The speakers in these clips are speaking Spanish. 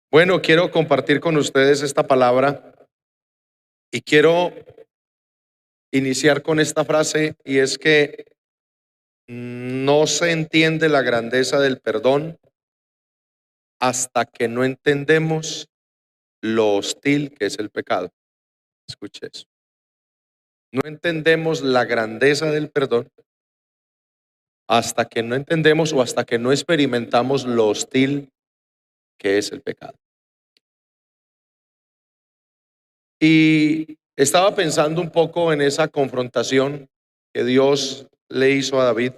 Bueno, quiero compartir con ustedes esta palabra y quiero iniciar con esta frase y es que no se entiende la grandeza del perdón hasta que no entendemos lo hostil que es el pecado. Escuche eso. No entendemos la grandeza del perdón hasta que no entendemos o hasta que no experimentamos lo hostil que es el pecado. Y estaba pensando un poco en esa confrontación que Dios le hizo a David.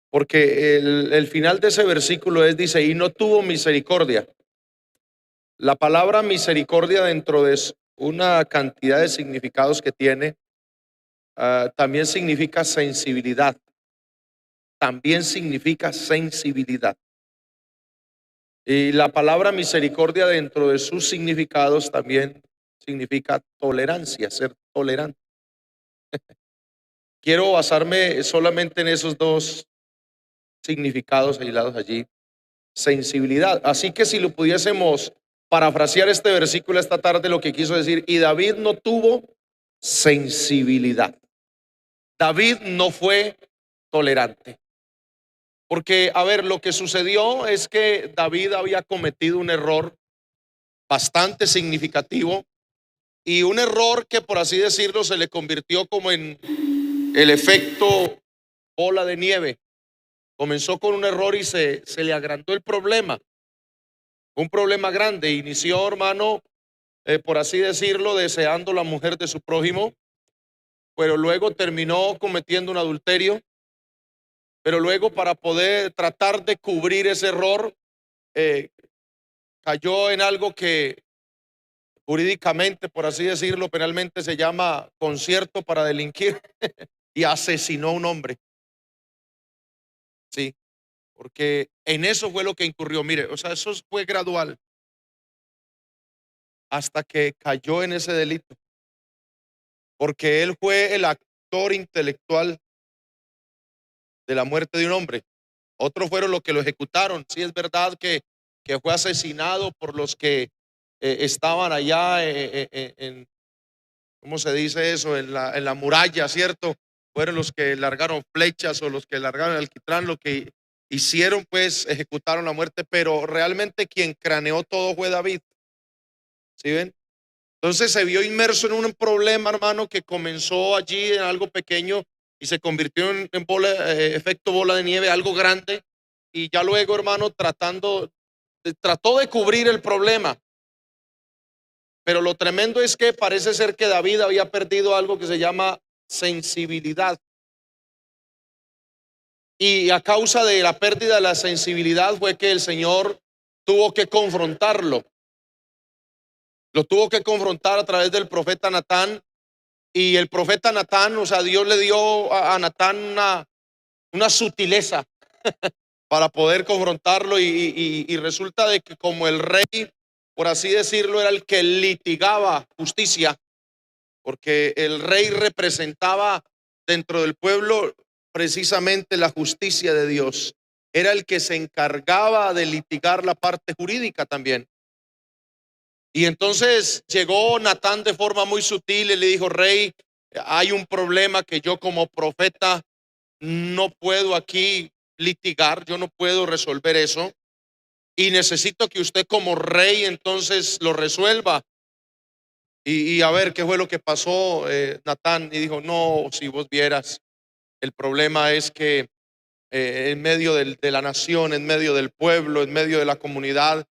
Porque el final de ese versículo dice, y no tuvo misericordia. La palabra misericordia dentro de una cantidad de significados que tiene, también significa sensibilidad. También significa sensibilidad. Y la palabra misericordia dentro de sus significados también significa tolerancia, ser tolerante. Quiero basarme solamente en esos dos significados aislados allí. Sensibilidad. Así que si lo pudiésemos parafrasear este versículo esta tarde, lo que quiso decir, y David no tuvo sensibilidad. David no fue tolerante. Porque, a ver, lo que sucedió es que David había cometido un error bastante significativo y un error que, por así decirlo, se le convirtió como en el efecto bola de nieve. Comenzó con un error y se le agrandó el problema. Un problema grande. Inició, hermano, por así decirlo, deseando la mujer de su prójimo, pero luego terminó cometiendo un adulterio, pero luego para poder tratar de cubrir ese error, eh, cayó en algo que jurídicamente, por así decirlo, penalmente se llama concierto para delinquir y asesinó a un hombre, sí, porque en eso fue lo que incurrió. Mire, o sea, eso fue gradual hasta que cayó en ese delito, porque él fue el actor intelectual de la muerte de un hombre. Otros fueron los que lo ejecutaron. Sí, es verdad que fue asesinado por los que estaban allá ¿cómo se dice eso? En la muralla, ¿cierto? Fueron los que largaron flechas o los que largaron el alquitrán, lo que hicieron, pues ejecutaron la muerte, pero realmente quien craneó todo fue David. ¿Sí ven? Entonces se vio inmerso en un problema, hermano, que comenzó allí en algo pequeño y se convirtió en efecto bola de nieve, algo grande. Y ya luego, hermano, trató de cubrir el problema. Pero lo tremendo es que parece ser que David había perdido algo que se llama sensibilidad. Y a causa de la pérdida de la sensibilidad fue que el Señor tuvo que confrontarlo. Lo tuvo que confrontar a través del profeta Natán. Y el profeta Natán, o sea, Dios le dio a Natán una sutileza para poder confrontarlo y resulta de que como el rey, por así decirlo, era el que litigaba justicia, porque el rey representaba dentro del pueblo precisamente la justicia de Dios. Era el que se encargaba de litigar la parte jurídica también. Y entonces llegó Natán de forma muy sutil y le dijo: rey, hay un problema que yo como profeta no puedo aquí litigar, yo no puedo resolver eso y necesito que usted como rey entonces lo resuelva. Y a ver qué fue lo que pasó, Natán. Y dijo: no, si vos vieras, el problema es que en medio de la nación, en medio del pueblo, en medio de la comunidad,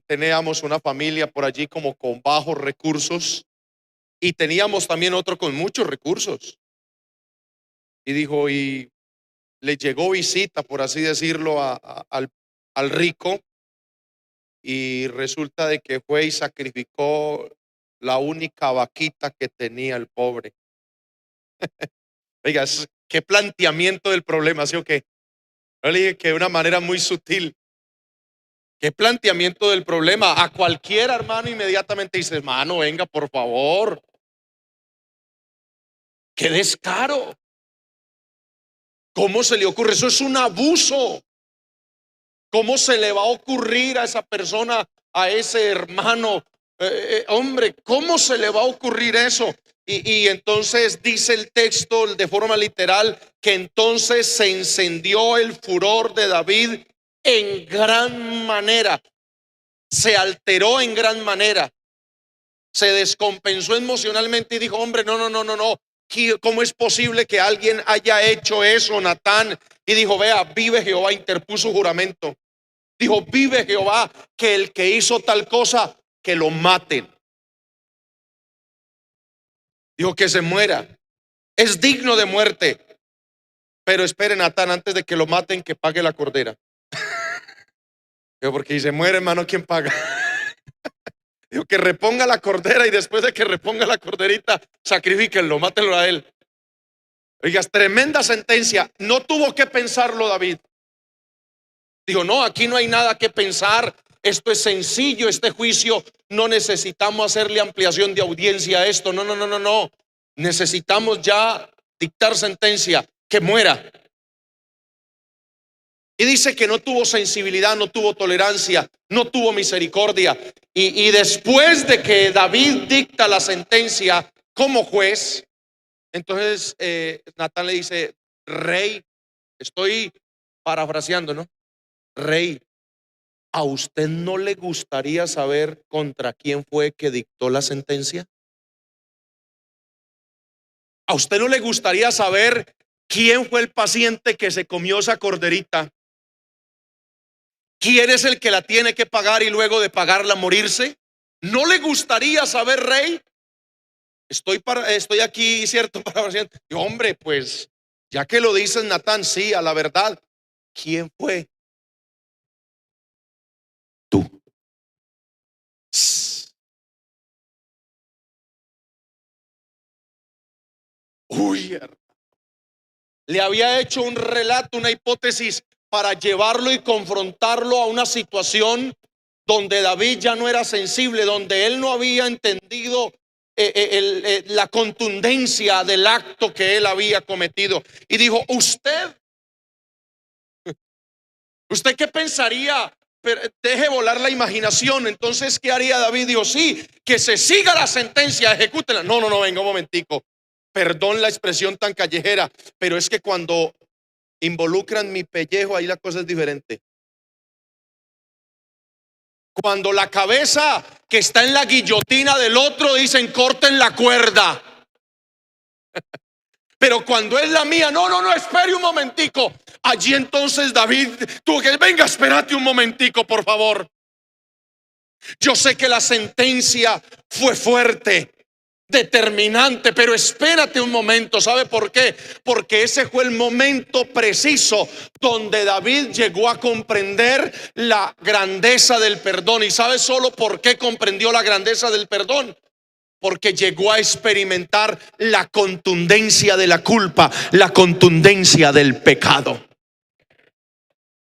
teníamos una familia por allí como con bajos recursos y teníamos también otro con muchos recursos. Y dijo, y le llegó visita, por así decirlo, al rico, y resulta de que fue y sacrificó la única vaquita que tenía el pobre. Oiga, qué planteamiento del problema, ¿sí o qué? Yo le dije que de una manera muy sutil. Qué planteamiento del problema. A cualquier hermano inmediatamente dice: hermano, venga, por favor. Qué descaro. ¿Cómo se le ocurre? Eso es un abuso. ¿Cómo se le va a ocurrir a esa persona a ese hermano. Hombre, ¿cómo se le va a ocurrir eso? Y entonces dice el texto de forma literal que entonces se encendió el furor de David en gran manera, se alteró en gran manera, se descompensó emocionalmente y dijo: hombre, no, no, no, no, no, ¿cómo es posible que alguien haya hecho eso, Natán? Y dijo: vea, vive Jehová, interpuso juramento. Dijo: vive Jehová, que el que hizo tal cosa, que lo maten. Dijo: que se muera, es digno de muerte. Pero espere, Natán, antes de que lo maten, que pague la cordera. Dijo: porque si se muere, hermano, ¿quién paga? Dijo: que reponga la cordera, y después de que reponga la corderita, sacrifíquenlo, mátenlo a él. Oigas, tremenda sentencia. No tuvo que pensarlo David. Dijo: no, aquí no hay nada que pensar. Esto es sencillo, este juicio no necesitamos hacerle ampliación de audiencia a esto. No, no, no, no, no. Necesitamos ya dictar sentencia, que muera. Y dice que no tuvo sensibilidad, no tuvo tolerancia, no tuvo misericordia. Y después de que David dicta la sentencia como juez, entonces Natán le dice: rey, estoy parafraseando, ¿no? Rey, ¿a usted no le gustaría saber contra quién fue que dictó la sentencia? ¿A usted no le gustaría saber quién fue el paciente que se comió esa corderita? ¿Quién es el que la tiene que pagar y luego de pagarla morirse? ¿No le gustaría saber, rey? Estoy aquí, cierto, para y hombre, pues ya que lo dices, Natán, sí, a la verdad. ¿Quién fue? Tú. Uy, le había hecho un relato, una hipótesis para llevarlo y confrontarlo a una situación donde David ya no era sensible, donde él no había entendido la contundencia del acto que él había cometido. Y dijo: ¿usted qué pensaría? Deje volar la imaginación. Entonces, ¿qué haría David? Dijo: sí, que se siga la sentencia, ejecútenla. No, no, no, venga un momentico. Perdón la expresión tan callejera, pero es que cuando involucran mi pellejo, ahí la cosa es diferente. Cuando la cabeza que está en la guillotina del otro dicen: corten la cuerda. Pero cuando es la mía, no, no, no, espere un momentico. Allí entonces David tuvo que: venga, espérate un momentico, por favor. Yo sé que la sentencia fue fuerte, determinante, pero espérate un momento. ¿Sabe por qué? Porque ese fue el momento preciso donde David llegó a comprender la grandeza del perdón. ¿Y sabe solo por qué comprendió la grandeza del perdón? Porque llegó a experimentar la contundencia de la culpa, la contundencia del pecado.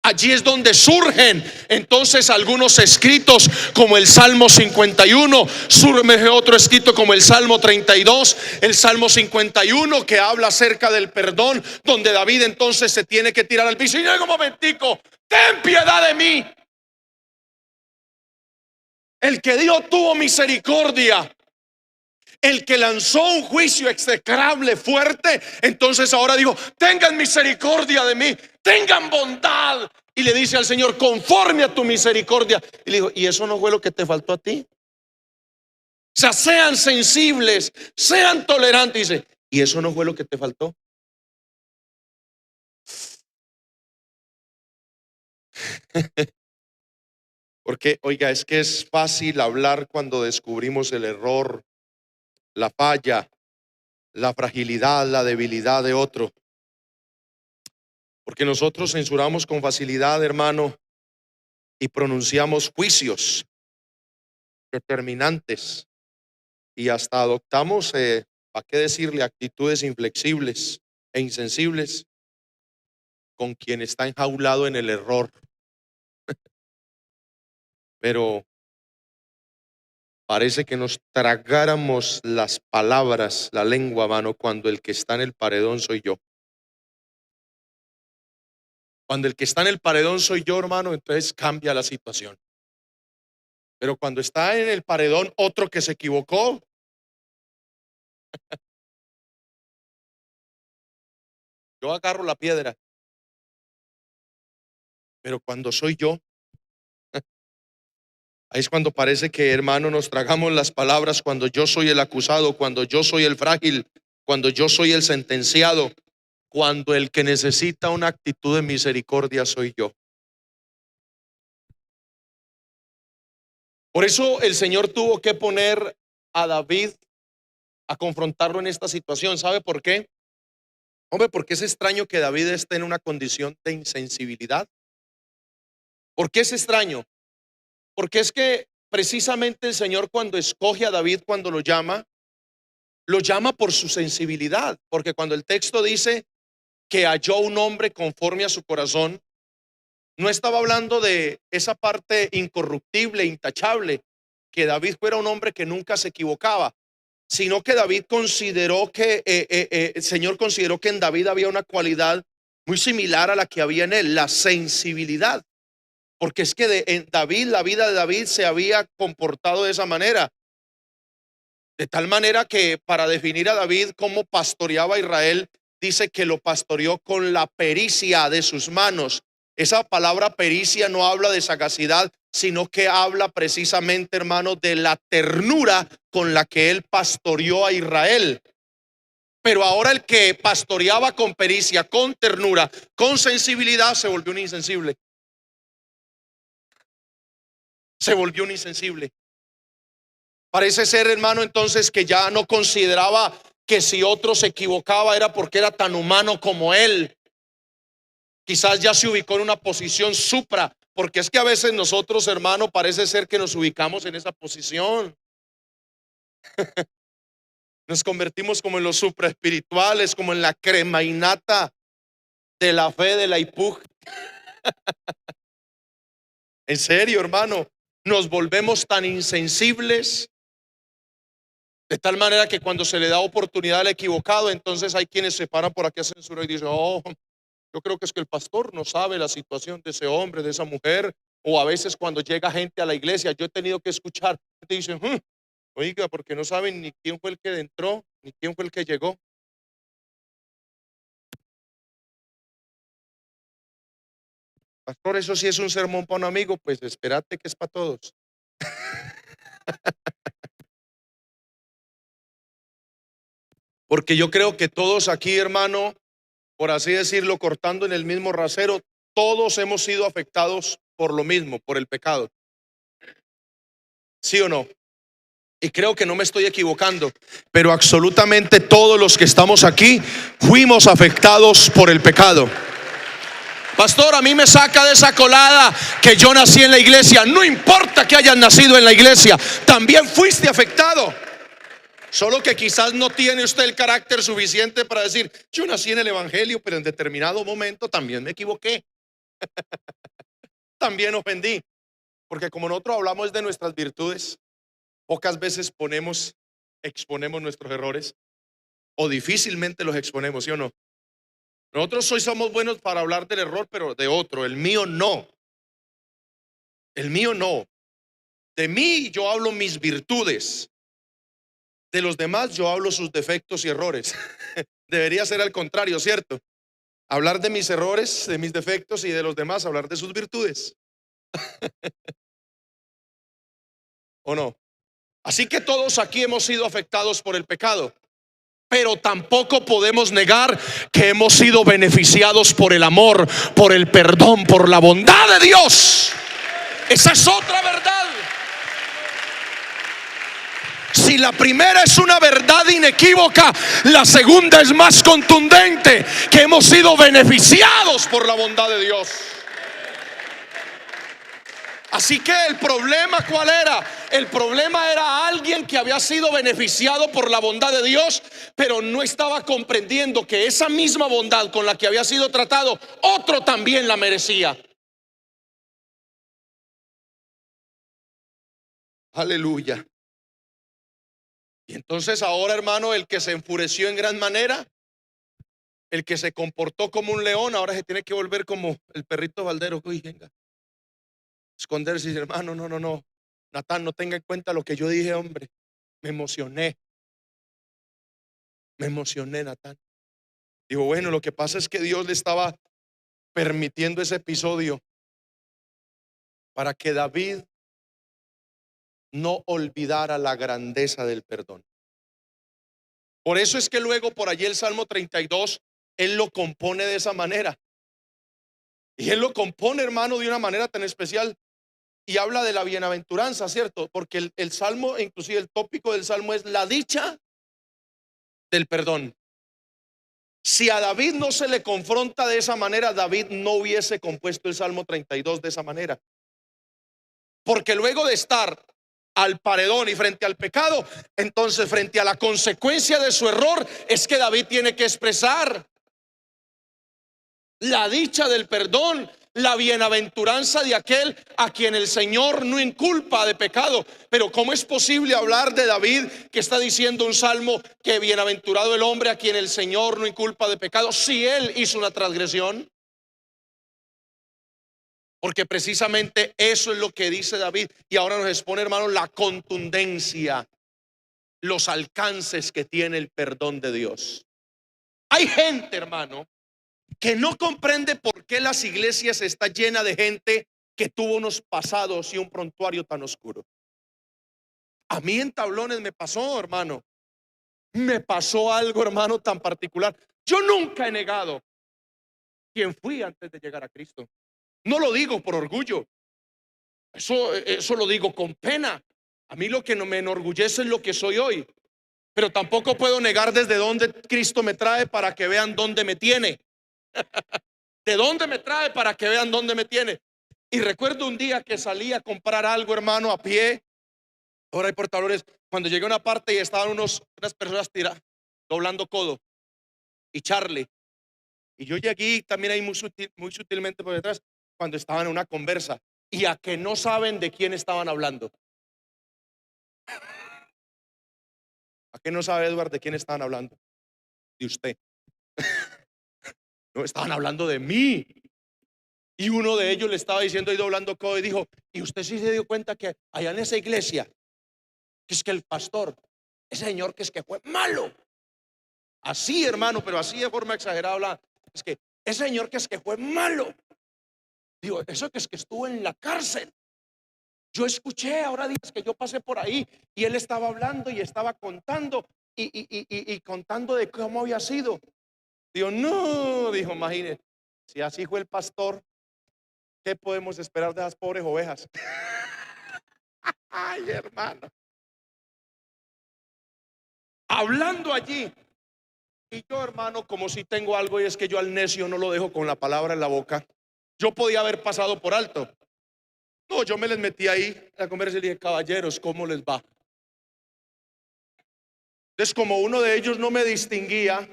Allí es donde surgen entonces algunos escritos como el Salmo 51, surge otro escrito como el Salmo 32, el Salmo 51 que habla acerca del perdón, donde David entonces se tiene que tirar al piso y llega: un momentico, ten piedad de mí. El que Dios tuvo misericordia, el que lanzó un juicio execrable, fuerte, entonces ahora dijo: tengan misericordia de mí, tengan bondad. Y le dice al Señor: conforme a tu misericordia. Y le dijo: ¿y eso no fue lo que te faltó a ti? O sea, sean sensibles, sean tolerantes. Dice: ¿y eso no fue lo que te faltó? Porque, oiga, es que es fácil hablar cuando descubrimos el error, la falla, la fragilidad, la debilidad de otro. Porque nosotros censuramos con facilidad, hermano, y pronunciamos juicios determinantes y hasta adoptamos, ¿para qué decirle?, actitudes inflexibles e insensibles con quien está enjaulado en el error. Pero parece que nos tragáramos las palabras, la lengua, mano, cuando el que está en el paredón soy yo. Cuando el que está en el paredón soy yo, hermano, entonces cambia la situación. Pero cuando está en el paredón otro que se equivocó, yo agarro la piedra. Pero cuando soy yo, ahí es cuando parece que, hermano, nos tragamos las palabras, cuando yo soy el acusado, cuando yo soy el frágil, cuando yo soy el sentenciado, cuando el que necesita una actitud de misericordia soy yo. Por eso el Señor tuvo que poner a David a confrontarlo en esta situación. ¿Sabe por qué? Hombre, porque es extraño que David esté en una condición de insensibilidad. ¿Por qué es extraño? Porque es que precisamente el Señor, cuando escoge a David, cuando lo llama por su sensibilidad. Porque cuando el texto dice que halló un hombre conforme a su corazón, no estaba hablando de esa parte incorruptible, intachable, que David fuera un hombre que nunca se equivocaba, sino que David consideró que el Señor consideró que en David había una cualidad muy similar a la que había en él, la sensibilidad. Porque es que en David, la vida de David se había comportado de esa manera. De tal manera que, para definir a David cómo pastoreaba a Israel, dice que lo pastoreó con la pericia de sus manos. Esa palabra pericia no habla de sagacidad, sino que habla precisamente, hermano, de la ternura con la que él pastoreó a Israel. Pero ahora el que pastoreaba con pericia, con ternura, con sensibilidad, se volvió un insensible. Se volvió un insensible. Parece ser, hermano, entonces, que ya no consideraba que si otro se equivocaba era porque era tan humano como él. Quizás ya se ubicó en una posición supra, porque es que a veces nosotros, hermano, parece ser que nos ubicamos en esa posición. Nos convertimos como en los supraespirituales, como en la crema innata de la fe, de la IPUG. En serio, hermano, nos volvemos tan insensibles, de tal manera que cuando se le da oportunidad al equivocado, entonces hay quienes se paran por aquí a censura y dicen: oh, yo creo que es que el pastor no sabe la situación de ese hombre, de esa mujer. O a veces cuando llega gente a la iglesia, yo he tenido que escuchar, te dicen: oiga, porque no saben ni quién fue el que entró, ni quién fue el que llegó. Pastor, eso sí es un sermón para un amigo, pues espérate que es para todos. Porque yo creo que todos aquí, hermano, por así decirlo, cortando en el mismo rasero, todos hemos sido afectados por lo mismo, por el pecado. ¿Sí o no? Y creo que no me estoy equivocando, pero absolutamente todos los que estamos aquí fuimos afectados por el pecado. Pastor, a mí me saca de esa colada que yo nací en la iglesia. No importa que hayas nacido en la iglesia, también fuiste afectado. Solo que quizás no tiene usted el carácter suficiente para decir: yo nací en el evangelio, pero en determinado momento también me equivoqué, también ofendí. Porque como nosotros hablamos de nuestras virtudes, pocas veces exponemos nuestros errores, o difícilmente los exponemos, ¿sí o no? Nosotros hoy somos buenos para hablar del error, pero de otro. El mío no. El mío no. De mí yo hablo mis virtudes. De los demás yo hablo sus defectos y errores. Debería ser al contrario, ¿cierto? Hablar de mis errores, de mis defectos, y de los demás hablar de sus virtudes. ¿O no? Así que todos aquí hemos sido afectados por el pecado, pero tampoco podemos negar que hemos sido beneficiados por el amor, por el perdón, por la bondad de Dios. Esa es otra verdad. Si la primera es una verdad inequívoca, la segunda es más contundente: que hemos sido beneficiados por la bondad de Dios. Así que el problema, ¿cuál era? El problema era alguien que había sido beneficiado por la bondad de Dios, pero no estaba comprendiendo que esa misma bondad con la que había sido tratado, otro también la merecía. Aleluya. Y entonces ahora, hermano, el que se enfureció en gran manera, el que se comportó como un león, ahora se tiene que volver como el perrito Valdero. Uy, venga, esconderse y decir: hermano, no, no, no. Natán, no tenga en cuenta lo que yo dije, hombre. Me emocioné, Natán. Digo, bueno, lo que pasa es que Dios le estaba permitiendo ese episodio para que David no olvidara la grandeza del perdón. Por eso es que luego por allí el Salmo 32, él lo compone de esa manera. Y él lo compone, hermano, de una manera tan especial. Y habla de la bienaventuranza, ¿cierto? Porque el Salmo, inclusive el tópico del Salmo es la dicha del perdón. Si a David no se le confronta de esa manera, David no hubiese compuesto el Salmo 32 de esa manera. Porque luego de estar al paredón y frente al pecado, entonces frente a la consecuencia de su error, es que David tiene que expresar la dicha del perdón, la bienaventuranza de aquel a quien el Señor no inculpa de pecado. Pero ¿cómo es posible hablar de David que está diciendo un salmo que bienaventurado el hombre a quien el Señor no inculpa de pecado si él hizo una transgresión? Porque precisamente eso es lo que dice David. Y ahora nos expone, hermano, la contundencia, los alcances que tiene el perdón de Dios. Hay gente, hermano, que no comprende por qué las iglesias están llenas de gente que tuvo unos pasados y un prontuario tan oscuro. A mí en Tablones me pasó, hermano. Me pasó algo, hermano, tan particular. Yo nunca he negado quién fui antes de llegar a Cristo. No lo digo por orgullo. Eso lo digo con pena. A mí lo que no me enorgullece es lo que soy hoy. Pero tampoco puedo negar desde dónde Cristo me trae para que vean dónde me tiene. ¿De dónde me trae para que vean dónde me tiene? Y recuerdo un día que salí a comprar algo, hermano, a pie. Ahora hay portadores. Cuando llegué a una parte y estaban unas personas doblando codo y charle. Y yo llegué también ahí muy sutilmente por detrás cuando estaban en una conversa. Y a que no saben de quién estaban hablando. ¿A qué no sabe Edward de quién estaban hablando? De usted. No, estaban hablando de mí. Y uno de ellos le estaba diciendo ahí doblando codo y dijo, ¿y usted sí se dio cuenta que allá en esa iglesia, que es que el pastor, ese señor que es que fue malo? Así, hermano, pero así de forma exagerada habla. Es que ese señor que es que fue malo. Digo, eso que es que estuvo en la cárcel. Yo escuché ahora días que yo pasé por ahí y él estaba hablando y estaba contando y contando de cómo había sido. Digo, no, dijo, imagínese, si así fue el pastor, ¿qué podemos esperar de esas pobres ovejas? Ay, hermano. Hablando allí. Y yo, hermano, como si tengo algo, y es que yo al necio no lo dejo con la palabra en la boca. Yo podía haber pasado por alto. No, yo me les metí ahí a la conversación y le dije, caballeros, ¿cómo les va? Entonces, como uno de ellos no me distinguía,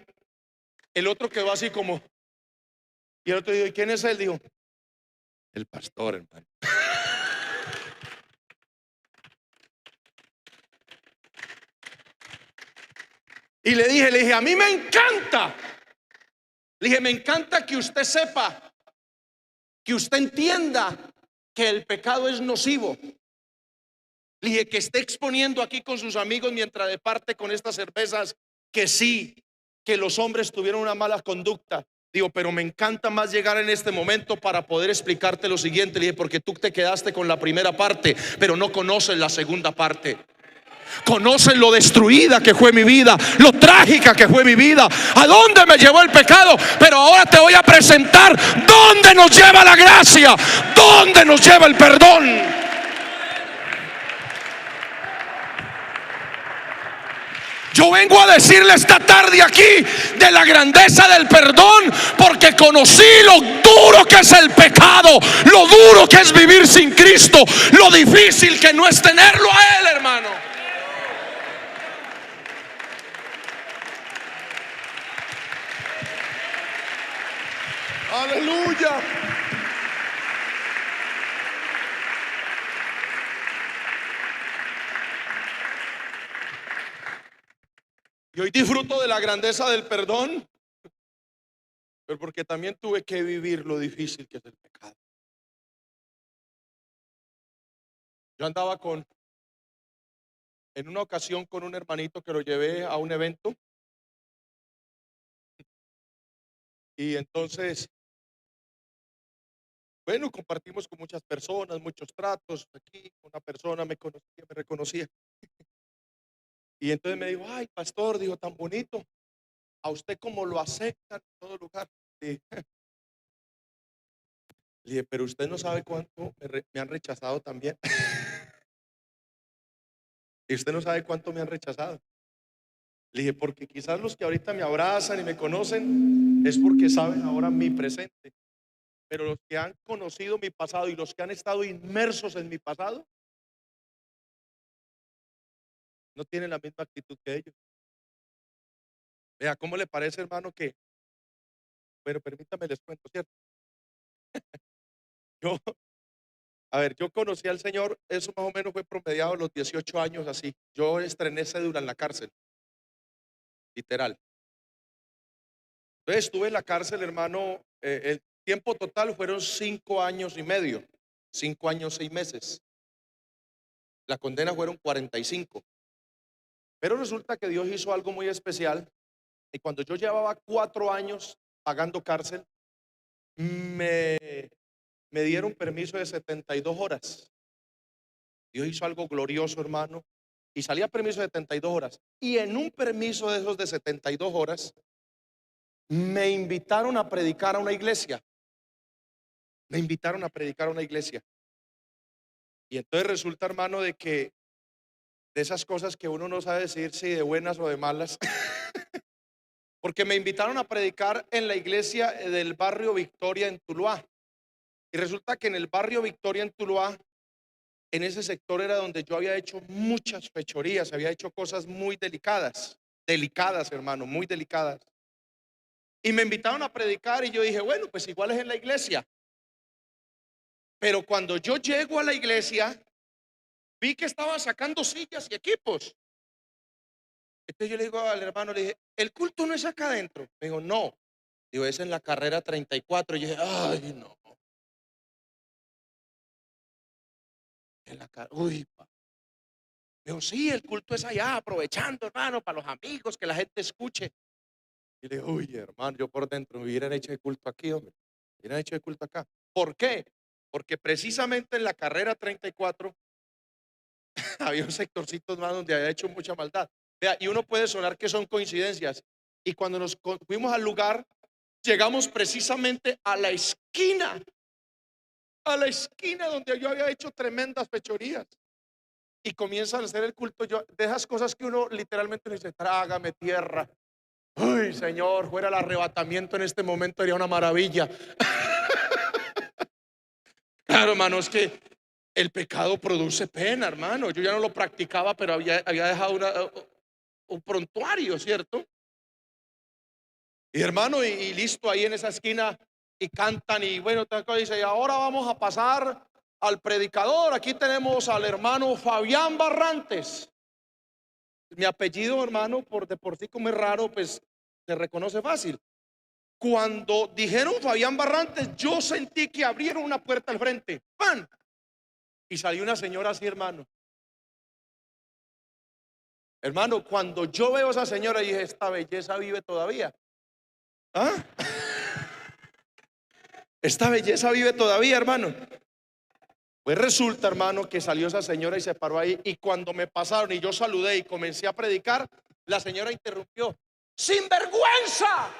el otro quedó así como, y el otro dijo, ¿y quién es él? Dijo, el pastor, hermano. Y le dije, a mí me encanta. Le dije, me encanta que usted sepa, que usted entienda que el pecado es nocivo. Le dije, que esté exponiendo aquí con sus amigos mientras departe con estas cervezas, que sí, que los hombres tuvieron una mala conducta. Digo, pero me encanta más llegar en este momento para poder explicarte lo siguiente. Le dije, porque tú te quedaste con la primera parte, pero no conoces la segunda parte. Conoces lo destruida que fue mi vida, lo trágica que fue mi vida, a dónde me llevó el pecado. Pero ahora te voy a presentar dónde nos lleva la gracia, dónde nos lleva el perdón. Yo vengo a decirle esta tarde aquí de la grandeza del perdón, porque conocí lo duro que es el pecado, lo duro que es vivir sin Cristo, lo difícil que no es tenerlo a Él, hermano. Aleluya. Y hoy disfruto de la grandeza del perdón, pero porque también tuve que vivir lo difícil que es el pecado. Yo andaba en una ocasión con un hermanito que lo llevé a un evento y entonces, bueno, compartimos con muchas personas, muchos tratos. Aquí una persona me conocía, me reconocía y entonces me dijo, ay, pastor, dijo, tan bonito, a usted como lo aceptan en todo lugar. Y le dije, pero usted no sabe cuánto me han rechazado también. Y usted no sabe cuánto me han rechazado. Le dije, porque quizás los que ahorita me abrazan y me conocen es porque saben ahora mi presente. Pero los que han conocido mi pasado y los que han estado inmersos en mi pasado no tienen la misma actitud que ellos. Vea, ¿cómo le parece, hermano, que, pero permítame les cuento, ¿cierto? Yo, a ver, yo conocí al Señor, eso más o menos fue promediado a los 18 años así. Yo estrené cédula en la cárcel, literal. Entonces estuve en la cárcel, hermano, el tiempo total fueron 5 años y medio, 5 años, 6 meses. La condena fueron 45. Pero resulta que Dios hizo algo muy especial y cuando yo llevaba 4 años pagando cárcel, me, me dieron permiso de 72 horas. Dios hizo algo glorioso, hermano, y salía permiso de 72 horas. Y en un permiso de esos de 72 horas, me invitaron a predicar a una iglesia. Me invitaron a predicar a una iglesia. Y entonces resulta, hermano, de que de esas cosas que uno no sabe decir si de buenas o de malas, porque me invitaron a predicar en la iglesia del barrio Victoria en Tuluá. Y resulta que en el barrio Victoria en Tuluá, en ese sector era donde yo había hecho muchas fechorías, había hecho cosas muy delicadas, delicadas, hermano, muy delicadas. Y me invitaron a predicar y yo dije, bueno, pues igual es en la iglesia. Pero cuando yo llego a la iglesia, vi que estaban sacando sillas y equipos. Entonces yo le digo al hermano, le dije, el culto no es acá adentro. Me dijo, no. Digo, es en la carrera 34. Y yo dije, ay, no. En la uy, me dijo, sí, el culto es allá, aprovechando, hermano, para los amigos, que la gente escuche. Y le digo, uy, hermano, yo por dentro me hubieran hecho de culto aquí, hombre. Me hubieran hecho de culto acá. ¿Por qué? Porque precisamente en la carrera 34 había un sectorcito más donde había hecho mucha maldad. Vea, y uno puede sonar que son coincidencias. Y cuando nos fuimos al lugar, llegamos precisamente a la esquina donde yo había hecho tremendas fechorías. Y comienzan a hacer el culto yo, de esas cosas que uno literalmente dice, trágame tierra. Uy, Señor, fuera el arrebatamiento en este momento sería una maravilla. Claro, hermano, es que el pecado produce pena, hermano. Yo ya no lo practicaba, pero había dejado un prontuario, ¿cierto? Y hermano, y listo, ahí en esa esquina, y cantan, y bueno, dice, y ahora vamos a pasar al predicador. Aquí tenemos al hermano Fabián Barrantes. Mi apellido, hermano, de por sí como es raro, pues se reconoce fácil. Cuando dijeron Fabián Barrantes, yo sentí que abrieron una puerta al frente, ¡pam! Y salió una señora así, hermano. Hermano, cuando yo veo a esa señora, dije, esta belleza vive todavía. ¿Ah? Esta belleza vive todavía, hermano. Pues resulta, hermano, que salió esa señora y se paró ahí. Y cuando me pasaron y yo saludé y comencé a predicar, la señora interrumpió: ¡sinvergüenza!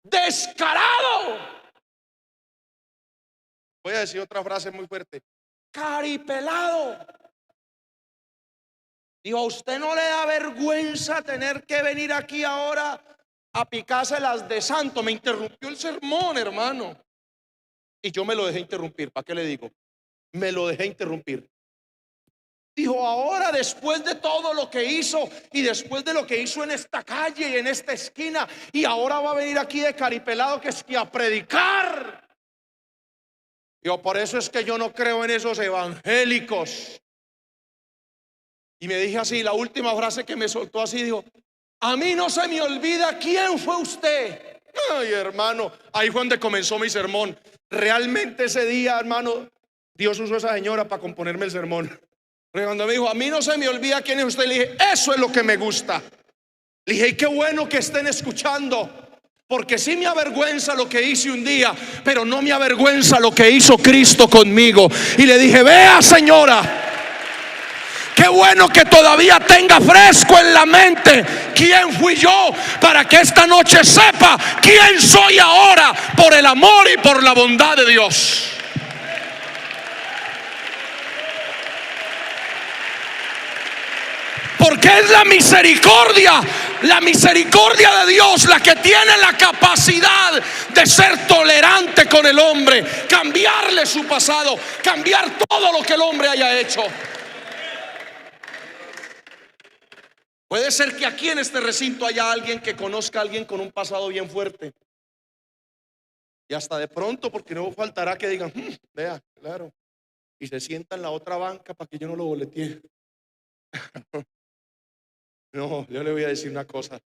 ¡Descarado! Voy a decir otra frase muy fuerte: caripelado. Digo, ¿a usted no le da vergüenza tener que venir aquí ahora a picárselas de santo? Me interrumpió el sermón, hermano. Y yo me lo dejé interrumpir. ¿Para qué le digo? Me lo dejé interrumpir. Dijo, ahora después de todo lo que hizo y después de lo que hizo en esta calle y en esta esquina, y ahora va a venir aquí de caripelado que es que a predicar. Digo, por eso es que yo no creo en esos evangélicos. Y me dije así, la última frase que me soltó así, dijo, a mí no se me olvida quién fue usted. Ay, hermano, ahí fue donde comenzó mi sermón. Realmente ese día, hermano, Dios usó a esa señora para componerme el sermón. Porque cuando me dijo, a mí no se me olvida quién es usted, le dije, eso es lo que me gusta. Le dije, y qué bueno que estén escuchando, porque sí me avergüenza lo que hice un día, pero no me avergüenza lo que hizo Cristo conmigo. Y le dije, vea señora, qué bueno que todavía tenga fresco en la mente quién fui yo, para que esta noche sepa quién soy ahora por el amor y por la bondad de Dios. Porque es la misericordia de Dios la que tiene la capacidad de ser tolerante con el hombre, cambiarle su pasado, cambiar todo lo que el hombre haya hecho. Puede ser que aquí en este recinto haya alguien que conozca a alguien con un pasado bien fuerte. Y hasta de pronto, porque no faltará que digan, vea, claro, y se sienta en la otra banca para que yo no lo boletee. No, yo le voy a decir una cosa.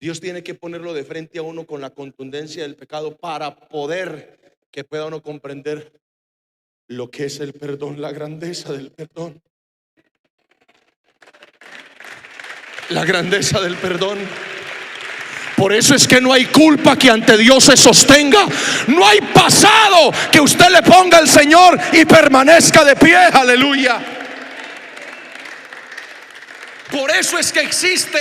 Dios tiene que ponerlo de frente a uno con la contundencia del pecado para poder que pueda uno comprender lo que es el perdón, la grandeza del perdón. La grandeza del perdón. Por eso es que no hay culpa que ante Dios se sostenga. No hay pasado que usted le ponga al Señor y permanezca de pie. Aleluya. Por eso es que existe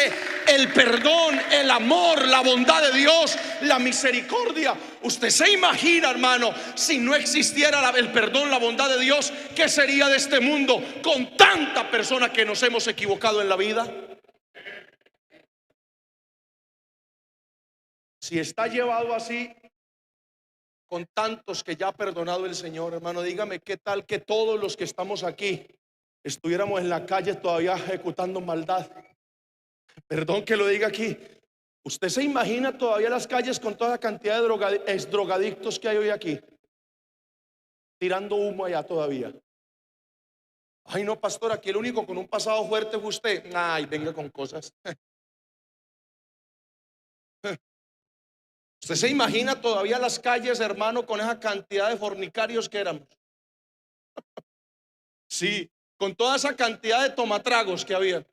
el perdón, el amor, la bondad de Dios, la misericordia. Usted se imagina, hermano, si no existiera el perdón, la bondad de Dios, ¿qué sería de este mundo con tanta persona que nos hemos equivocado en la vida? Si está llevado así, con tantos que ya ha perdonado el Señor, hermano, dígame qué tal que todos los que estamos aquí estuviéramos en la calle todavía ejecutando maldad. Perdón que lo diga aquí. ¿Usted se imagina todavía las calles con toda la cantidad de drogadictos que hay hoy aquí? Tirando humo allá todavía. Ay no, pastor, aquí el único con un pasado fuerte fue usted. Ay, venga con cosas. ¿Usted se imagina todavía las calles, hermano, con esa cantidad de fornicarios que éramos? Sí, con toda esa cantidad de tomatragos que había.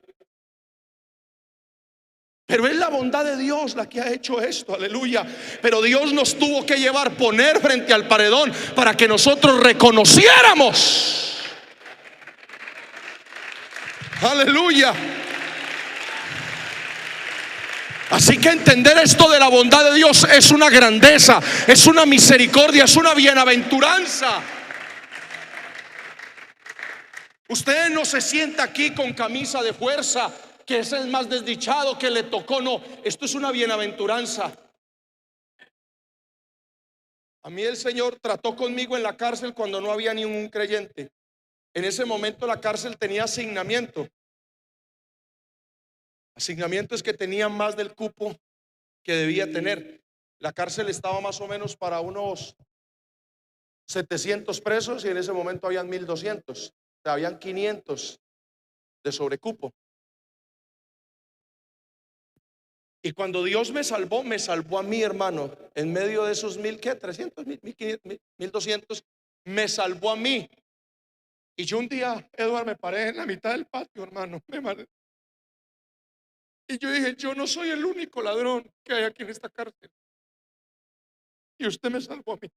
Pero es la bondad de Dios la que ha hecho esto, aleluya. Pero Dios nos tuvo que poner frente al paredón para que nosotros reconociéramos. Aleluya. Así que entender esto de la bondad de Dios es una grandeza, es una misericordia, es una bienaventuranza. Usted no se sienta aquí con camisa de fuerza, que es el más desdichado que le tocó. No, esto es una bienaventuranza. A mí el Señor trató conmigo en la cárcel cuando no había ni un creyente. En ese momento la cárcel tenía asignamiento. Asignamiento es que tenía más del cupo que debía tener. La cárcel estaba más o menos para unos 700 presos y en ese momento habían 1200. O sea, habían 500 de sobrecupo. Y cuando Dios me salvó a mí, hermano, en medio de esos 1300, 1500, 1200, me salvó a mí. Y yo un día, Eduardo, me paré en la mitad del patio, hermano. Y yo dije, yo no soy el único ladrón que hay aquí en esta cárcel. Y usted me salvó a mí.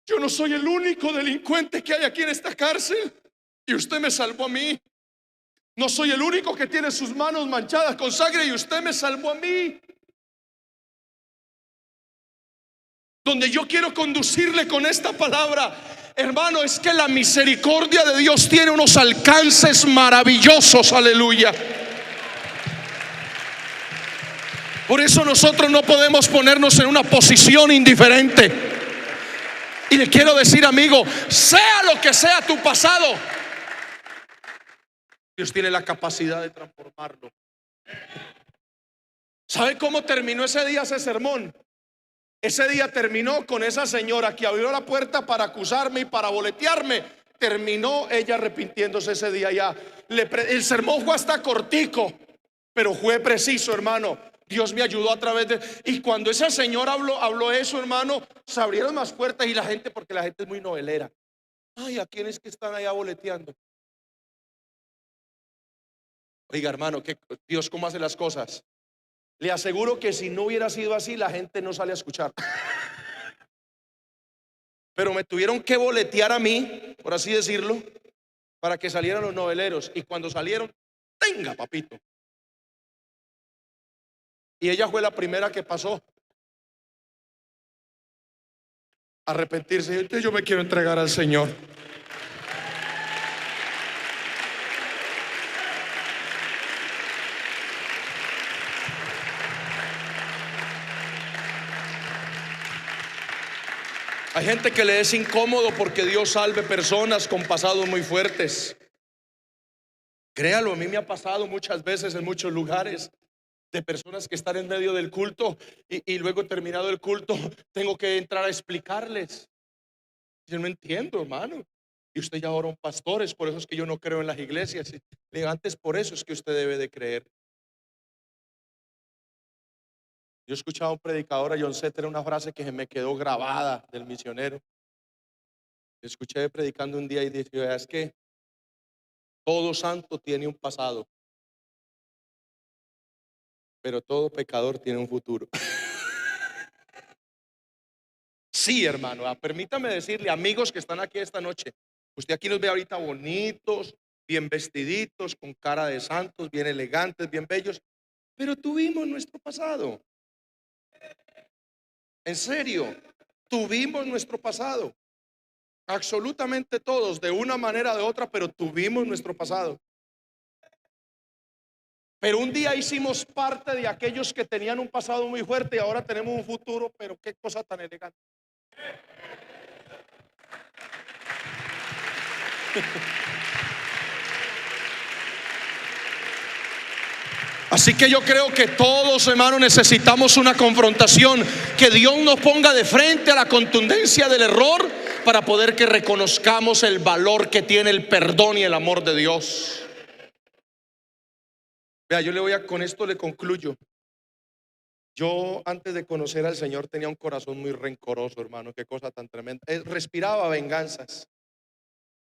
Yo no soy el único delincuente que hay aquí en esta cárcel. Y usted me salvó a mí. No soy el único que tiene sus manos manchadas con sangre y usted me salvó a mí. Donde yo quiero conducirle con esta palabra, hermano, es que la misericordia de Dios tiene unos alcances maravillosos, aleluya. Por eso nosotros no podemos ponernos en una posición indiferente. Y le quiero decir, amigo, sea lo que sea tu pasado, Dios tiene la capacidad de transformarlo. ¿Sabe cómo terminó ese día ese sermón? Ese día terminó con esa señora que abrió la puerta para acusarme y para boletearme. Terminó ella arrepintiéndose ese día ya. El sermón fue hasta cortico, pero fue preciso, hermano. Dios me ayudó a través de... Y cuando ese señor habló eso, hermano, se abrieron más puertas y la gente, porque la gente es muy novelera. Ay, ¿a quiénes que están allá boleteando? Oiga, hermano, que Dios cómo hace las cosas. Le aseguro que si no hubiera sido así, la gente no sale a escuchar. Pero me tuvieron que boletear a mí, por así decirlo, para que salieran los noveleros. Y cuando salieron, tenga, papito. Y ella fue la primera que pasó a arrepentirse. Entonces yo me quiero entregar al Señor. Hay gente que le es incómodo porque Dios salve personas con pasados muy fuertes. Créalo, a mí me ha pasado muchas veces en muchos lugares de personas que están en medio del culto y luego terminado el culto tengo que entrar a explicarles. Yo no entiendo, hermano. Y usted ya ahora un pastor, es por eso es que yo no creo en las iglesias. Le digo, antes por eso es que usted debe de creer. Yo escuchaba a un predicador, a John Setter, una frase que se me quedó grabada del misionero. Escuché predicando un día y dije, es que todo santo tiene un pasado, pero todo pecador tiene un futuro. Sí, hermano, permítame decirle, amigos que están aquí esta noche, usted aquí nos ve ahorita bonitos, bien vestiditos, con cara de santos, bien elegantes, bien bellos, pero tuvimos nuestro pasado. En serio, tuvimos nuestro pasado. Absolutamente todos, de una manera o de otra, pero tuvimos nuestro pasado. Pero un día hicimos parte de aquellos que tenían un pasado muy fuerte y ahora tenemos un futuro, pero qué cosa tan elegante. Así que yo creo que todos, hermanos, necesitamos una confrontación, que Dios nos ponga de frente a la contundencia del error para poder que reconozcamos el valor que tiene el perdón y el amor de Dios. Vea, con esto le concluyo. Yo antes de conocer al Señor tenía un corazón muy rencoroso, hermano, qué cosa tan tremenda. Respiraba venganzas.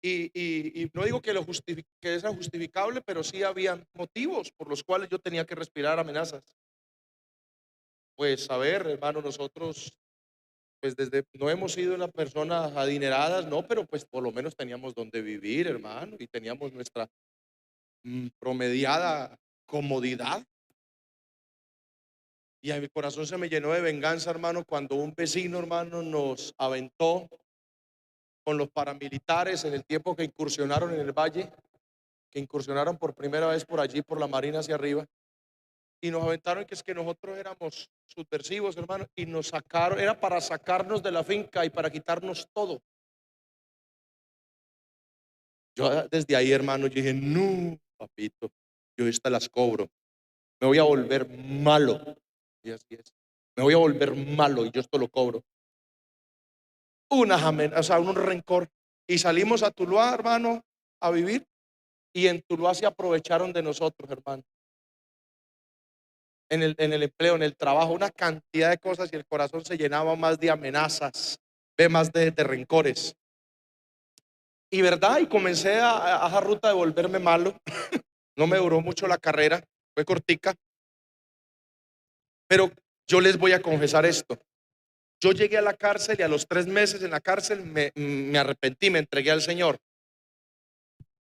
Y no digo que que era justificable, pero sí había motivos por los cuales yo tenía que respirar amenazas. Pues a ver, hermano, nosotros pues no hemos sido una personas adineradas, no, pero pues por lo menos teníamos donde vivir, hermano, y teníamos nuestra promediada comodidad. Y a mi corazón se me llenó de venganza, hermano, cuando un vecino, hermano, nos aventó con los paramilitares en el tiempo que incursionaron en el valle, que incursionaron por primera vez por allí, por la marina hacia arriba, y nos aventaron que es que nosotros éramos subversivos, hermano, y nos sacaron, era para sacarnos de la finca y para quitarnos todo. Yo desde ahí, hermano, yo dije, no, papito, yo estas las cobro, me voy a volver malo, y así es, me voy a volver malo y yo esto lo cobro. O sea, un rencor. Y salimos a Tuluá, hermano, a vivir. Y en Tuluá se aprovecharon de nosotros, hermano. En el empleo, en el trabajo, una cantidad de cosas, y el corazón se llenaba más de amenazas, más de rencores. Y verdad, y comencé a esa ruta de volverme malo. No me duró mucho la carrera, fue cortica. Pero yo les voy a confesar esto. Yo llegué a la cárcel y a los 3 meses en la cárcel me arrepentí, me entregué al Señor.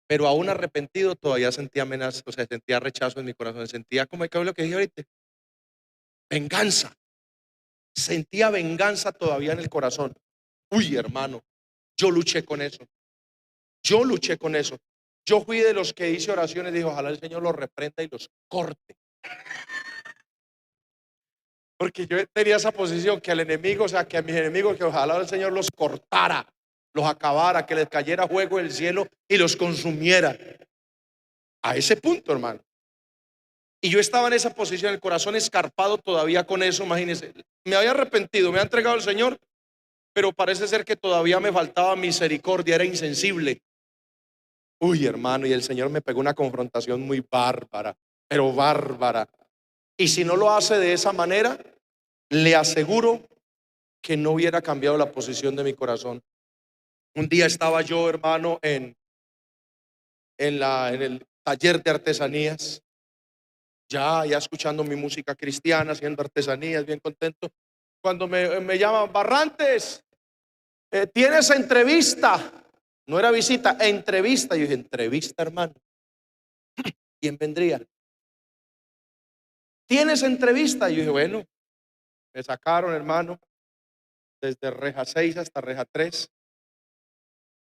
Pero aún arrepentido todavía sentía amenazas, o sea, sentía rechazo en mi corazón, sentía como lo que dije ahorita, venganza. Sentía venganza todavía en el corazón. Uy, hermano, yo luché con eso. Yo luché con eso. Yo fui de los que hice oraciones y dije, ojalá el Señor los reprenda y los corte. Porque yo tenía esa posición que al enemigo, o sea, que a mis enemigos, que ojalá el Señor los cortara, los acabara, que les cayera fuego del cielo y los consumiera. A ese punto, hermano. Y yo estaba en esa posición, el corazón escarpado todavía con eso, imagínense. Me había arrepentido, me había entregado al Señor, pero parece ser que todavía me faltaba misericordia, era insensible. Uy, hermano, y el Señor me pegó una confrontación muy bárbara, pero bárbara. Y si no lo hace de esa manera, le aseguro que no hubiera cambiado la posición de mi corazón. Un día estaba yo, hermano, en el taller de artesanías, ya escuchando mi música cristiana, haciendo artesanías, bien contento. Cuando me llaman: Barrantes, tienes entrevista. No era visita, entrevista. Yo dije: entrevista, hermano, ¿quién vendría? ¿Tienes entrevista? Yo dije: bueno. Me sacaron, hermano, desde reja 6 hasta reja 3,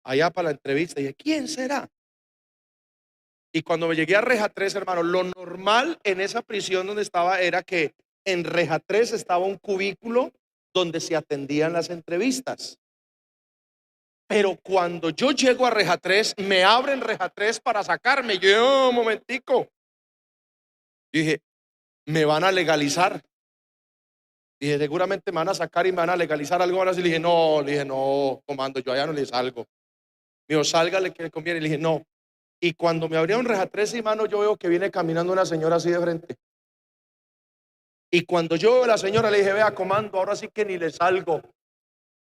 allá para la entrevista. Y dije: ¿quién será? Y cuando me llegué a reja 3, hermano, lo normal en esa prisión donde estaba era que en reja 3 estaba un cubículo donde se atendían las entrevistas. Pero cuando yo llego a reja 3, me abren reja 3 para sacarme. Yo: un momentico. Dije: me van a legalizar. Dije: seguramente me van a sacar y me van a legalizar algo ahora. Y le dije: no, comando, yo allá no le salgo. Me dijo: sálgale que le conviene. Y le dije: no. Y cuando me abrieron reja 3, hermano, yo veo que viene caminando una señora así de frente. Y cuando yo veo a la señora, le dije: vea, comando, ahora sí que ni le salgo.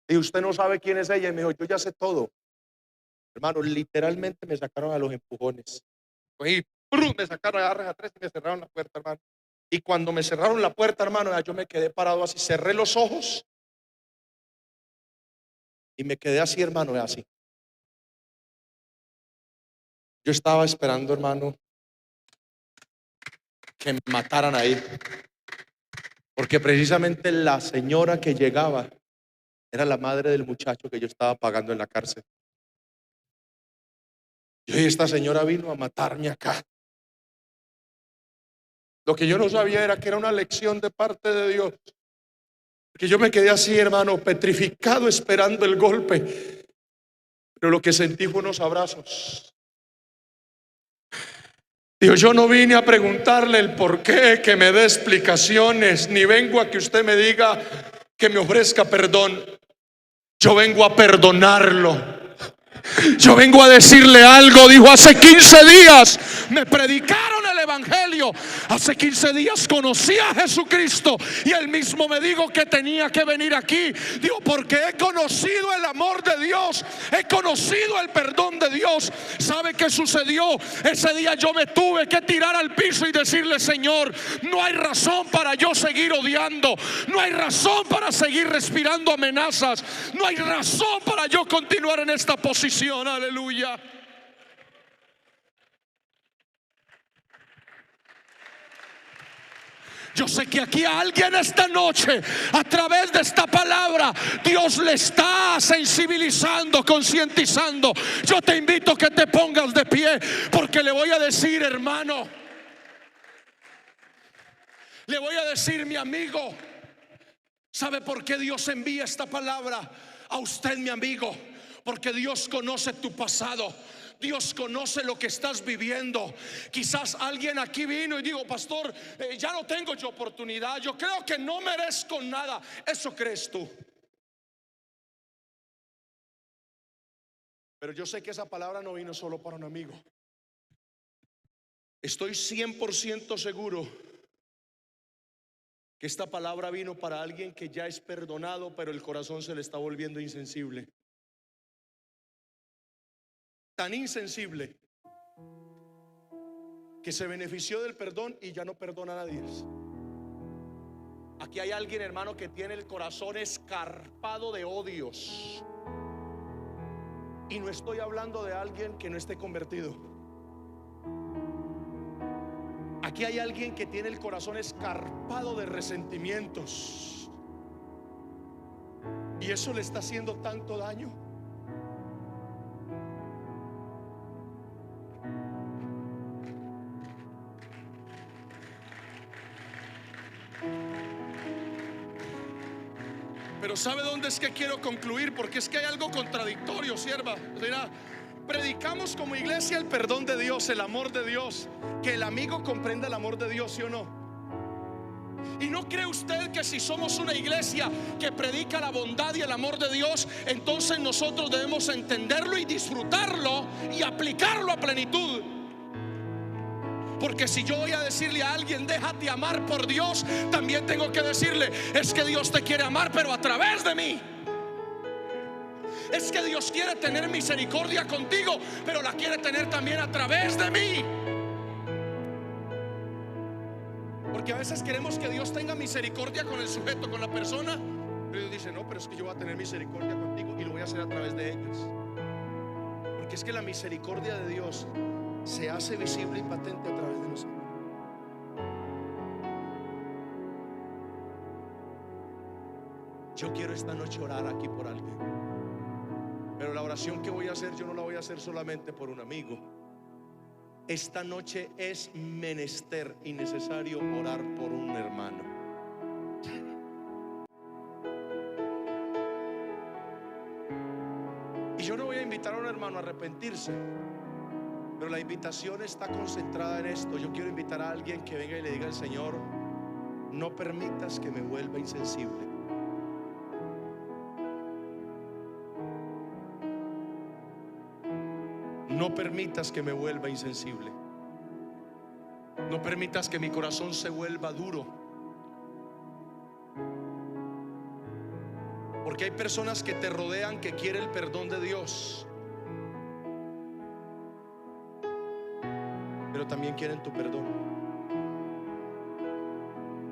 Y usted no sabe quién es ella. Y me dijo: yo ya sé todo. Hermano, literalmente me sacaron a los empujones. Y me sacaron a la reja 3 y me cerraron la puerta, hermano. Y cuando me cerraron la puerta, hermano, yo me quedé parado así, cerré los ojos y me quedé así, hermano, así. Yo estaba esperando, hermano, que me mataran ahí, porque precisamente la señora que llegaba era la madre del muchacho que yo estaba pagando en la cárcel. Y esta señora vino a matarme acá. Lo que yo no sabía era que era una lección de parte de Dios, porque yo me quedé así, hermano, petrificado, esperando el golpe. Pero lo que sentí fue unos abrazos. Dios: yo no vine a preguntarle el por qué, que me dé explicaciones, ni vengo a que usted me diga, que me ofrezca perdón. Yo vengo a perdonarlo. Yo vengo a decirle algo. Dijo: hace 15 días me predicaron el evangelio. Hace 15 días conocí a Jesucristo y él mismo me dijo que tenía que venir aquí. Digo: porque he conocido el amor de Dios, he conocido el perdón de Dios. ¿Sabe qué sucedió? Ese día yo me tuve que tirar al piso y decirle: Señor, no hay razón para yo seguir odiando, no hay razón para seguir respirando amenazas, no hay razón para yo continuar en esta posición. Aleluya. Yo sé que aquí a alguien esta noche, a través de esta palabra, Dios le está sensibilizando, concientizando. Yo te invito a que te pongas de pie, porque le voy a decir, hermano, le voy a decir, mi amigo, ¿sabe por qué Dios envía esta palabra a usted, mi amigo? Porque Dios conoce tu pasado. Dios conoce lo que estás viviendo. Quizás alguien aquí vino y digo: pastor, ya no tengo yo oportunidad, yo creo que no merezco nada. Eso crees tú. Pero yo sé que esa palabra no vino solo para un amigo. Estoy 100% seguro que esta palabra vino para alguien que ya es perdonado, pero el corazón se le está volviendo insensible. Tan insensible que se benefició del perdón y ya no perdona a nadie. Aquí hay alguien, hermano, que tiene el corazón escarpado de odios. Y no estoy hablando de alguien que no esté convertido. Aquí hay alguien que tiene el corazón escarpado de resentimientos, y eso le está haciendo tanto daño. Pero ¿sabe dónde es que quiero concluir? Porque es que hay algo contradictorio, sierva. Mira, predicamos como iglesia el perdón de Dios, el amor de Dios, que el amigo comprenda el amor de Dios, ¿sí o no? ¿Y no cree usted que si somos una iglesia que predica la bondad y el amor de Dios, entonces nosotros debemos entenderlo y disfrutarlo y aplicarlo a plenitud? Porque si yo voy a decirle a alguien déjate amar por Dios, también tengo que decirle es que Dios te quiere amar, pero a través de mí. Es que Dios quiere tener misericordia contigo, pero la quiere tener también a través de mí. Porque a veces queremos que Dios tenga misericordia con el sujeto, con la persona, pero Dios dice no, pero es que yo voy a tener misericordia contigo y lo voy a hacer a través de ellos. Porque es que la misericordia de Dios se hace visible y patente a través de nosotros. Yo quiero esta noche orar aquí por alguien, pero la oración que voy a hacer, yo no la voy a hacer solamente por un amigo. Esta noche es menester y necesario orar por un hermano. Y yo no voy a invitar a un hermano a arrepentirse, pero la invitación está concentrada en esto. Yo quiero invitar a alguien que venga y le diga al Señor: no permitas que me vuelva insensible. No permitas que me vuelva insensible. No permitas que mi corazón se vuelva duro. Porque hay personas que te rodean que quieren el perdón de Dios, pero también quieren tu perdón.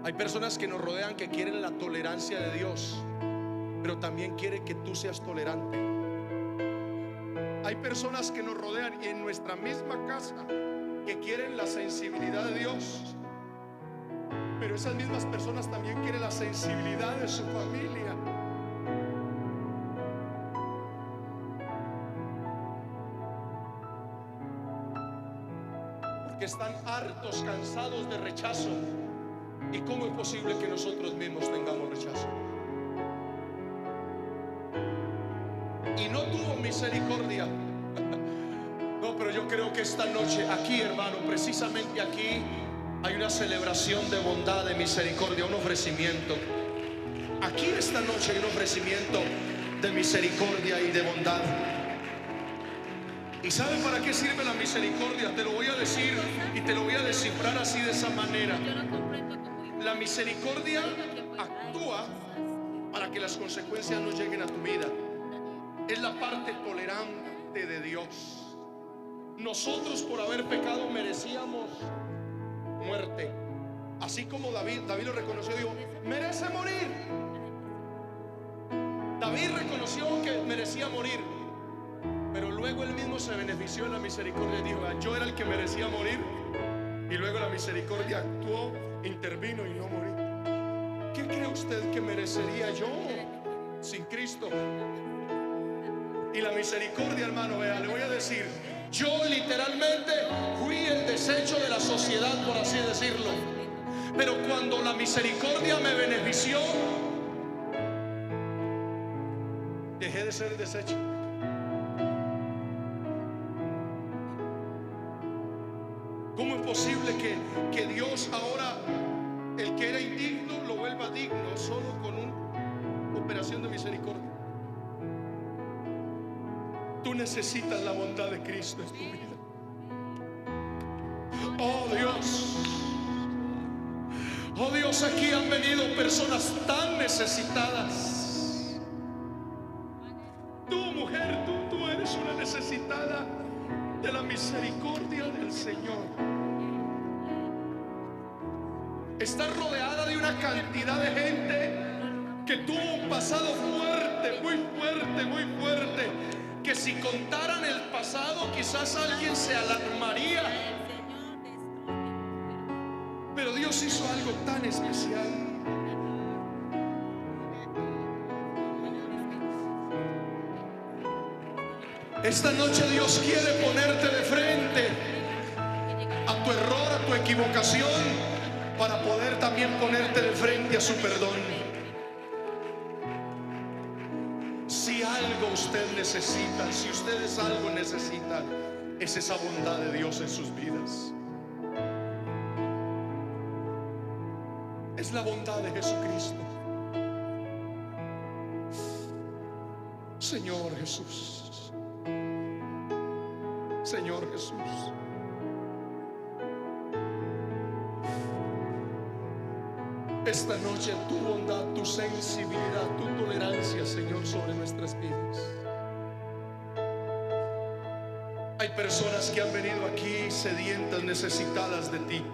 Hay personas que nos rodean que quieren la tolerancia de Dios, pero también quieren que tú seas tolerante. Hay personas que nos rodean y en nuestra misma casa que quieren la sensibilidad de Dios, pero esas mismas personas también quieren la sensibilidad de su familia. Porque están hartos, cansados de rechazo. ¿Y cómo es posible que nosotros mismos tengamos rechazo? Y no tuvo misericordia. No, pero yo creo que esta noche aquí, hermano, precisamente aquí hay una celebración de bondad, de misericordia, un ofrecimiento. Aquí esta noche hay un ofrecimiento de misericordia y de bondad. ¿Y saben para qué sirve la misericordia? Te lo voy a decir y te lo voy a descifrar así, de esa manera. La misericordia actúa para que las consecuencias no lleguen a tu vida. Es la parte tolerante de Dios. Nosotros por haber pecado merecíamos muerte. Así como David lo reconoció, dijo, merece morir. David reconoció que merecía morir, pero luego él mismo se benefició de la misericordia y dijo, yo era el que merecía morir, y luego la misericordia actuó, intervino y no morí. ¿Qué cree usted que merecería yo sin Cristo? Y la misericordia, hermano, vea, le voy a decir, yo literalmente fui el desecho de la sociedad, por así decirlo. Pero cuando la misericordia me benefició, dejé de ser el desecho. ¿Cómo es posible que Dios ahora, el que era indigno, lo vuelva digno solo con una operación de misericordia? Tú necesitas la bondad de Cristo en tu vida. Oh Dios, aquí han venido personas tan necesitadas. Tú, mujer, tú eres una necesitada de la misericordia del Señor. Estás rodeada de una cantidad de gente que tuvo un pasado fuerte, muy fuerte, muy fuerte, que si contaran el pasado quizás alguien se alarmaría. Pero Dios hizo algo tan especial. Esta noche Dios quiere ponerte de frente a tu error, a tu equivocación, para poder también ponerte de frente a su perdón. Si algo usted necesita, si ustedes algo necesitan, es esa bondad de Dios en sus vidas. Es la bondad de Jesucristo. Señor Jesús, Señor Jesús, esta noche tu bondad, tu sensibilidad, tu tolerancia, Señor, sobre nuestras vidas. Hay personas que han venido aquí sedientas, necesitadas de ti.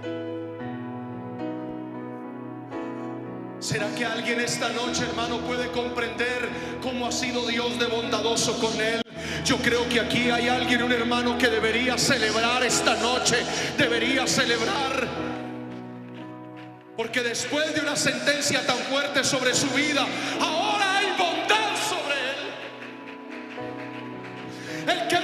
¿Será que alguien esta noche, hermano, puede comprender cómo ha sido Dios de bondadoso con él? Yo creo que aquí hay alguien, un hermano, que debería celebrar esta noche. Debería celebrar, porque después de una sentencia tan fuerte sobre su vida, ahora hay bondad sobre él. El que